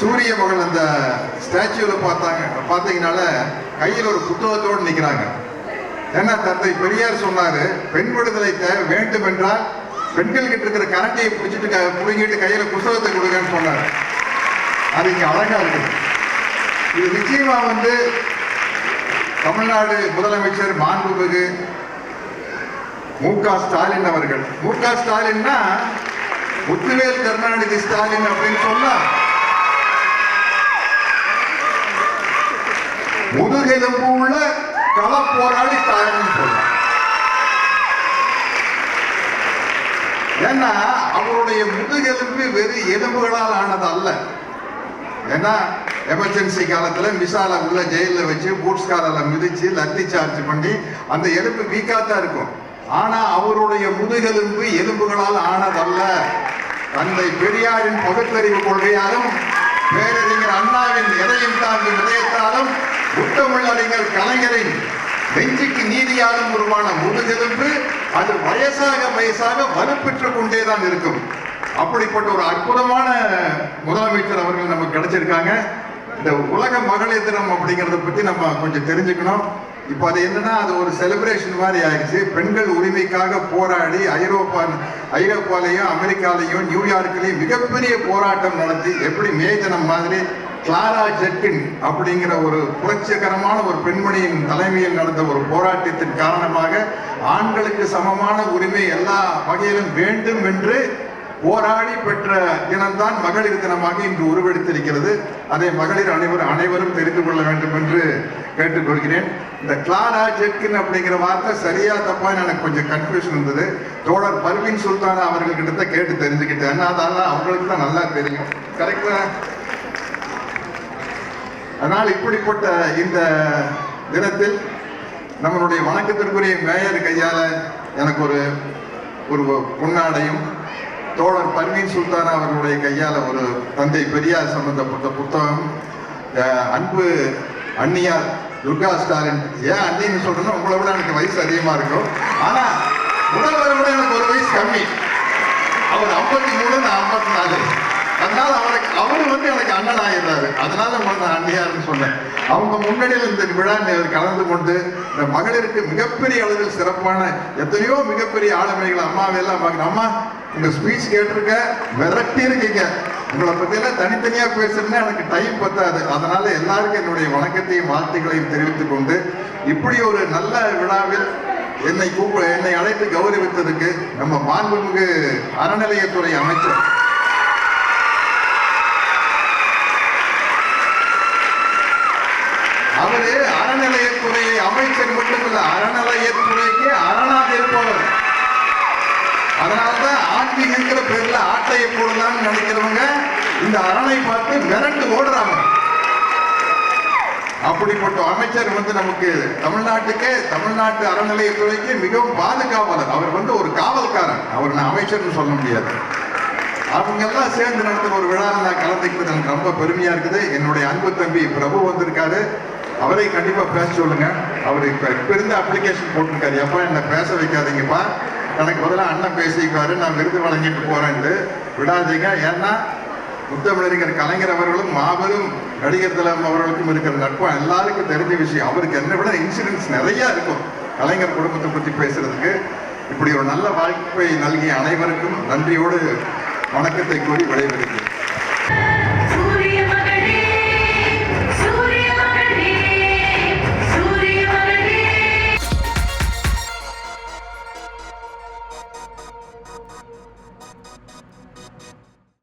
சூரிய மகள் அந்த ஸ்டாச்சுல பார்த்தீங்கனால கையில் ஒரு புத்தகத்தோடு நிற்கிறாங்க. ஏன்னா தந்தை பெரியார் சொன்னாரு, பெண் விடுதலை வேண்டும் என்றால் பெண்கள் கிட்ட இருக்கிற கரண்டியை பிடிச்சிட்டு புடுங்கிட்டு கையில புத்தகத்தை கொடுங்கன்னு சொன்னாரு. அது இங்க அழகா இருக்கு. இது நிச்சயமா தமிழ்நாடு முதலமைச்சர் மாண்புமிகு மு.க. ஸ்டாலின் அவர்கள், மு.க. ஸ்டாலின்னா முத்துவேல் கருணாநிதி ஸ்டாலின் அப்படின்னு சொன்னா முதுகெலும்பு உள்ள கள போராளி ஸ்டாலின் சொல்லலாம். ஏன்னா அவருடைய முதுகெலும்பு வெறும் எலும்புகளால் ஆனது அல்ல. ஏன்னா எமர்ஜென்சி காலத்துல மிசால உள்ள ஜெயில வச்சு பூட்ஸ் காலில் மிதிச்சு லத்தி சார்ஜ் பண்ணி அந்த எலும்பு வீக்காத்தான் இருக்கும். ஆனா அவருடைய முதுகெலும்பு எலும்புகளால் ஆனதல்ல. தந்தை பெரியாரின் பகுத்தறிவு கொள்கையாலும் பேரறிஞர் அண்ணாவின் எதையும் தாங்கும் இதயத்தாலும் முத்தமிழறிஞர் கலைஞரின் நெஞ்சுக்கு நீதியாலும் உருவான முதுகெலும்பு அது வயசாக வலுப்பெற்றுக் கொண்டேதான் இருக்கும். அப்படிப்பட்ட ஒரு அற்புதமான முதலமைச்சர் அவர்கள் நமக்கு கிடைச்சிருக்காங்க. இந்த உலக மகளிர் தினம் அப்படிங்கிறத பத்தி நம்ம கொஞ்சம் தெரிஞ்சுக்கணும். இப்ப அது என்னன்னா, அது ஒரு செலிப்ரேஷன் மாதிரி ஆயிடுச்சு. பெண்கள் உரிமைக்காக போராடி ஐரோப்பாலையும் அமெரிக்காலையும் நியூயார்க்லையும் மிகப்பெரிய போராட்டம் நடத்தி, எப்படி மே தினம் மாதிரி கிளாரா ஜெட்கின் அப்படிங்கிற ஒரு புரட்சிகரமான ஒரு பெண்மணியின் தலைமையில் நடந்த ஒரு போராட்டத்தின் காரணமாக ஆண்களுக்கு சமமான உரிமை எல்லா வகையிலும் வேண்டும் என்று போராடி பெற்ற தினம்தான் மகளிர் தினமாக இன்று உருவெடுத்திருக்கிறது. அதை மகளிர் அனைவரும் தெரிந்து கொள்ள வேண்டும் என்று கேட்டுக்கொள்கிறேன். இந்த கிளாரா ஜெட்கின் அப்படிங்கிற வார்த்தை சரியா தப்பா எனக்கு கொஞ்சம் கன்ஃபியூஷன் இருந்தது. தோழர் பர்வீன் சுல்தானா அவர்கள்கிட்ட கேட்டு தெரிஞ்சுக்கிட்டேன். அதெல்லாம் அவங்களுக்கு தான் நல்லா தெரியும். கரெக்டா? அதனால் இப்படிப்பட்ட இந்த தினத்தில் நம்மளுடைய வணக்கத்திற்குரிய மேயர் கையால எனக்கு ஒரு பொன்னாடையும், தோழர் பர்வீன் சுல்தானா அவர்களுடைய கையால ஒரு தந்தை பெரியார் சம்பந்தப்பட்ட புத்தகம், அன்பு அண்ணியார் துர்கா ஸ்டாலின். ஏன் அண்ணின்னு சொல்றேன்னா, உங்களை விட எனக்கு வயசு அதிகமா இருக்கும். ஆனா முதல்வரை விட எனக்கு ஒரு வயசு கம்மி. அவர் 53, நான் 54. அதனால அவரு எனக்கு அண்ணன் ஆயிடுறாரு. அதனால நான் அண்ணியார்னு சொன்னேன். அவங்க முன்னணியில் இந்த விழா கலந்து கொண்டு இந்த மகளிருக்கு மிகப்பெரிய அளவில் சிறப்பான எத்தனையோ மிகப்பெரிய ஆளுமைகள் அம்மாவெல்லாம் அம்மா உங்க ஸ்பீச் கேட்டிருக்க, விரட்டி இருக்கீங்க. உங்களை பத்தியெல்லாம் தனித்தனியா பேசுறதுன்னா எனக்கு டைம் பத்தாது. அதனால எல்லாருக்கும் என்னுடைய வணக்கத்தையும் வாழ்த்துக்களையும் தெரிவித்துக் கொண்டு, இப்படி ஒரு நல்ல விழாவில் என்னை அழைத்து கௌரவித்ததுக்கு நம்ம மாண்புமிகு அறநிலையத்துறை அமைச்சர் அவரு அறநிலையத்துறை அமைச்சர் மட்டுமல்ல, அறநிலையத்துறைக்கு அரணாக இருப்பவர். அதனால்தான் ஆன்மீகங்கிற பேர்ல ஆட்டையை போடலாம்னு நினைக்கிறவங்க இந்த அரணை பார்த்து மிரண்டு ஓடுறாங்க. அப்படிப்பட்ட அமைச்சர் நமக்கு தமிழ்நாட்டு அறநிலையத்துறைக்கு மிகவும் பாதுகாவலர். அவர் ஒரு காவல்காரன். அவர் நான் அமைச்சர்னு சொல்ல முடியாது. அவங்க எல்லாம் சேர்ந்து நடத்துற ஒரு விழாவில் நான் கலந்துக்கிறது எனக்கு ரொம்ப பெருமையா இருக்குது. என்னுடைய அன்பு தம்பி பிரபு வந்திருக்காரு. அவரை கண்டிப்பா பேச சொல்லுங்க. அவர் இப்ப இருந்து அப்ளிகேஷன் போட்டிருக்காரு, எப்பா என்ன பேச வைக்காதீங்கப்பா, எனக்கு பதிலாக அண்ணன் பேசிக்குவாரு, நான் விருது வழங்கிட்டு போறேன்ட்டு விடாதீங்க. ஏன்னா முத்தமிழறிஞர் கலைஞர் அவர்களும் மாபெரும் நடிகர் திலம் அவர்களுக்கும் இருக்கிற நட்பு எல்லாருக்கும் தெரிஞ்ச விஷயம். அவருக்கு என்னை விட இன்சிடென்ட்ஸ் நிறைய இருக்கும் கலைஞர் குடும்பத்தை பற்றி பேசுறதுக்கு. இப்படி ஒரு நல்ல வாய்ப்பை நல்கிய அனைவருக்கும் நன்றியோடு வணக்கத்தை கூறி விடைபெறுகிறேன்.